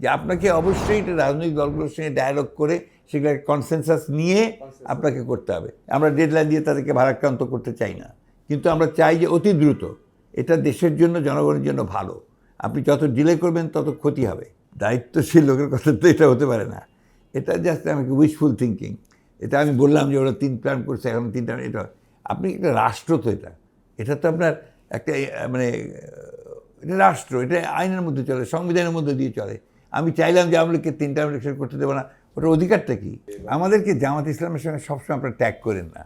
যে আপনাকে অবশ্যই এটা রাজনৈতিক দলগুলোর সঙ্গে ডায়ালগ করে সেগুলো কনসেনসাস নিয়ে আপনাকে করতে হবে। আমরা ডেডলাইন দিয়ে তাদেরকে ভারাক্রান্ত করতে চাই না, কিন্তু আমরা চাই যে অতি দ্রুত এটা দেশের জন্য, জনগণের জন্য ভালো। আপনি যত ডিলে করবেন তত ক্ষতি হবে। দায়িত্বশীল লোকের কথা তো এটা হতে পারে না। এটা জাস্ট আমাকে উইশফুল থিঙ্কিং। এটা আমি বললাম যে ওরা 3 প্ল্যান করছে, এখন 3টা, এটা আপনি একটা রাষ্ট্র, তো এটা তো আপনার একটা মানে এটা রাষ্ট্র, এটা আইনের মধ্যে চলে, সংবিধানের মধ্যে দিয়ে চলে। আমি চাইলাম যে আওয়ামী লীগকে 3টা ইলেকশন করতে দেবো না, ওটার অধিকারটা কি? আমাদেরকে জামাত ইসলামের সঙ্গে সবসময় আপনারা ট্যাগ করেন না।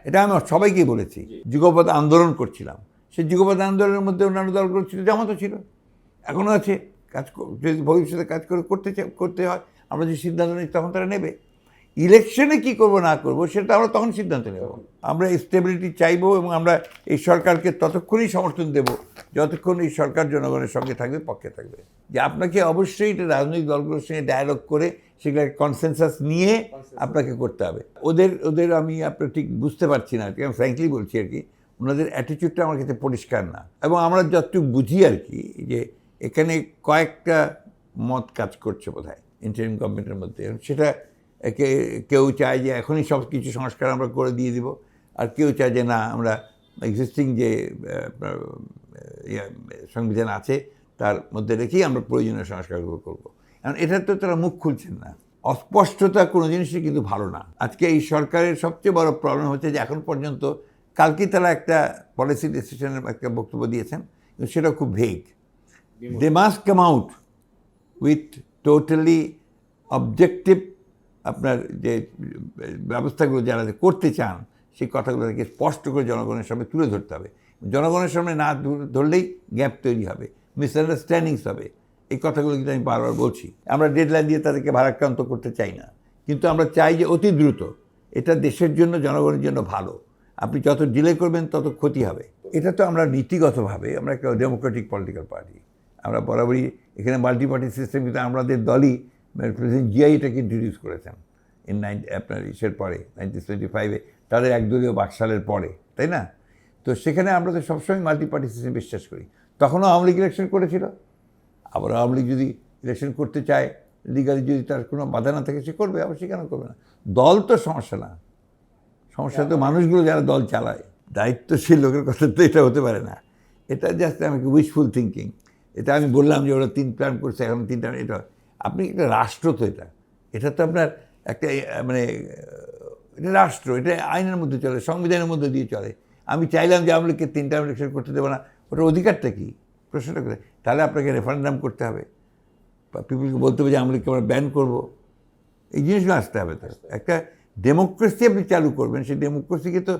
এটা আমি সবাইকেই বলেছি। যুগপৎ আন্দোলন করছিলাম, সেই যুগপৎ আন্দোলনের মধ্যে অন্যান্য দলগুলো ছিল, জামাতও ছিল, এখনও আছে। কাজ যদি ভবিষ্যতে কাজ করতে হয়, আমরা যে সিদ্ধান্ত নিই তখন তারা নেবে। ইলেকশনে কি করব না করব সেটা আমরা তখন সিদ্ধান্ত নেব। আমরা স্টেবিলিটি চাইবো এবং আমরা এই সরকারকে ততক্ষণই সমর্থন দেব যতক্ষণ এই সরকার জনগণের সঙ্গে থাকবে, পক্ষে থাকবে। যে আপনাকে অবশ্যই এটা রাজনৈতিক দলগুলোর সঙ্গে ডায়ালগ করে সেগুলো কনসেনসাস নিয়ে আপনাকে করতে হবে। ওদের আমি আপনার ঠিক বুঝতে পারছি না, আমি ফ্র্যাঙ্কলি বলছি আর কি, ওনাদের অ্যাটিটিউডটা আমার কাছে পরিষ্কার না। এবং আমরা যতটুকু বুঝি আর কি, যে এখানে কয়েকটা মত কাজ করছে বোধহয় ইন্টারিম গভর্নমেন্টের মধ্যে। সেটা কেউ চায় যে এখনই সব কিছু সংস্কার আমরা করে দিয়ে দিব, আর কেউ চায় যে না, আমরা এক্সিস্টিং যে সংবিধান আছে তার মধ্যে রেখেই আমরা প্রয়োজনীয় সংস্কারগুলো করবো। কারণ এটার তো তারা মুখ খুলছেন না। অস্পষ্টতা কোনো জিনিসই কিন্তু ভালো না। আজকে এই সরকারের সবচেয়ে বড় প্রবলেম হচ্ছে যে এখন পর্যন্ত, কালকে তারা একটা পলিসি ডিসিশনের একটা বক্তব্য দিয়েছেন, কিন্তু সেটা খুব vague. They must come out with totally objective আপনার যে ব্যবস্থাগুলো যারা করতে চান সেই কথাগুলোকে স্পষ্ট করে জনগণের সামনে তুলে ধরতে হবে। জনগণের সামনে না ধরলেই গ্যাপ তৈরি হবে, মিসআন্ডারস্ট্যান্ডিংস হবে। এই কথাগুলো কিন্তু আমি বারবার বলছি। আমরা ডেডলাইন দিয়ে তাদেরকে ভারাক্রান্ত করতে চাই না, কিন্তু আমরা চাই যে অতি দ্রুত এটা দেশের জন্য, জনগণের জন্য ভালো। আপনি যত ডিলে করবেন তত ক্ষতি হবে। এটা তো আমরা নীতিগতভাবে আমরা একটা ডেমোক্রেটিক পলিটিক্যাল পার্টি। আমরা বরাবরই এখানে মাল্টি পার্টি সিস্টেম, কিন্তু আমাদের দলই প্রেসিডেন্ট জিয়া এটাকে ইন্ট্রোডিউস করেছেন আপনার ইসের পরে 1925-এ, তাদের একদলীয় বাকশালের পরে, তাই না? তো সেখানে আমরা তো সবসময় মাল্টি পার্টি সিস্টেম বিশ্বাস করি। তখনও আওয়ামী লীগ ইলেকশন করেছিল, আবার আওয়ামী লীগ যদি ইলেকশন করতে চায়, লিগালি যদি তার কোনো বাধা না থাকে, সে করবে, আবার সে কেন করবে না? দল তো সমস্যা না, সমস্যা তো মানুষগুলো যারা দল চালায়। দায়িত্বশীল লোকের কথা তো এটা হতে পারে না। এটা জাস্ট আমাকে উইশফুল থিঙ্কিং। এটা আমি বললাম যে ওরা 3 প্ল্যান করছে, এখন 3টা, এটা আপনি একটা রাষ্ট্র, তো এটা তো আপনার একটা মানে এটা রাষ্ট্র, এটা আইনের মধ্যে চলে, সংবিধানের মধ্যে দিয়ে চলে। আমি চাইলাম যে আওয়ামী লীগকে 3টা ইলেকশন করতে দেবো না, ওটার অধিকারটা কী? প্রশ্নটা করে। তাহলে আপনাকে রেফারেন্ডাম করতে হবে, পিপুলকে বলতে হবে যে আওয়ামী লীগকে আমরা ব্যান করবো। এই জিনিসগুলো আসতে হবে। তো একটা ডেমোক্রেসি আপনি চালু করবেন, সেই ডেমোক্রেসিকে তো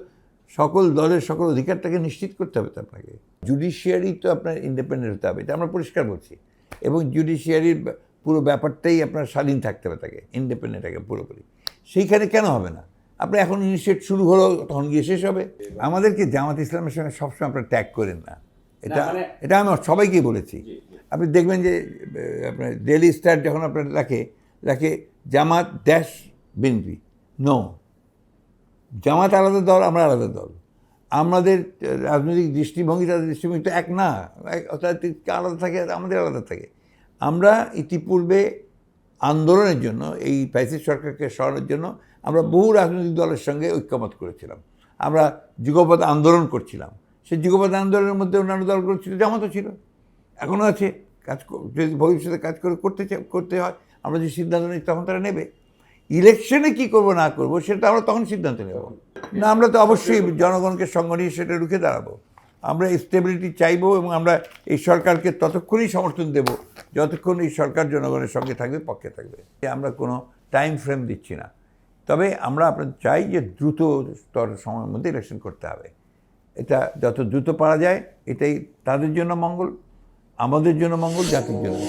সকল দলের সকল অধিকারটাকে নিশ্চিত করতে হবে। তো আপনাকে জুডিশিয়ারি তো আপনার ইন্ডিপেন্ডেন্ট হতে হবে, এটা আমরা পরিষ্কার বলছি। এবং জুডিশিয়ারির পুরো ব্যাপারটাই আপনার স্বাধীন থাকতে হবে, তাকে ইন্ডিপেন্ডেন্ট থাকে পুরোপুরি। সেইখানে কেন হবে না? আপনি এখন ইনিশিয়েট শুরু হলো, তখন গিয়ে শেষ হবে। আমাদেরকে জামাত ইসলামের সঙ্গে সবসময় আপনারা ট্যাগ করেন না। এটা আমি সবাইকেই বলেছি। আপনি দেখবেন যে আপনার ডেইলি স্টার যখন আপনার রাখে জামাত ড্যাশ বিএনপি, নো, জামাত আলাদা দল, আমরা আলাদা দল। আমাদের রাজনৈতিক দৃষ্টিভঙ্গি, তাদের দৃষ্টিভঙ্গি তো এক না, আলাদা থাকে, আমাদের আলাদা থাকে। আমরা ইতিপূর্বে আন্দোলনের জন্য, এই ফ্যাসিস্ট সরকারকে সরানোর জন্য আমরা বহু রাজনৈতিক দলের সঙ্গে ঐক্যমত করেছিলাম। আমরা যুগপৎ আন্দোলন করছিলাম। সেই যুগপৎ আন্দোলনের মধ্যে অন্যান্য দলগুলো ছিল, জামাতও ছিল, এখনও আছে। যদি ভবিষ্যতে কাজ করতে হয়, আমরা যে সিদ্ধান্ত নিই তখন তারা নেবে। ইলেকশনে কি করব না করব সেটা আমরা তখন সিদ্ধান্ত নেব না। আমরা তো অবশ্যই জনগণকে সঙ্গে নিয়ে সেটা রুখে দাঁড়াবো। আমরা স্টেবিলিটি চাইবো এবং আমরা এই সরকারকে ততক্ষণই সমর্থন দেব যতক্ষণ এই সরকার জনগণের সঙ্গে থাকবে, পক্ষে থাকবে। আমরা কোনো টাইম ফ্রেম দিচ্ছি না, তবে আমরা আপনার চাই যে দ্রুত সময়ের মধ্যে ইলেকশন করতে হবে। এটা যত দ্রুত পারা যায়, এটাই তাদের জন্য মঙ্গল, আমাদের জন্য মঙ্গল, জাতির জন্য।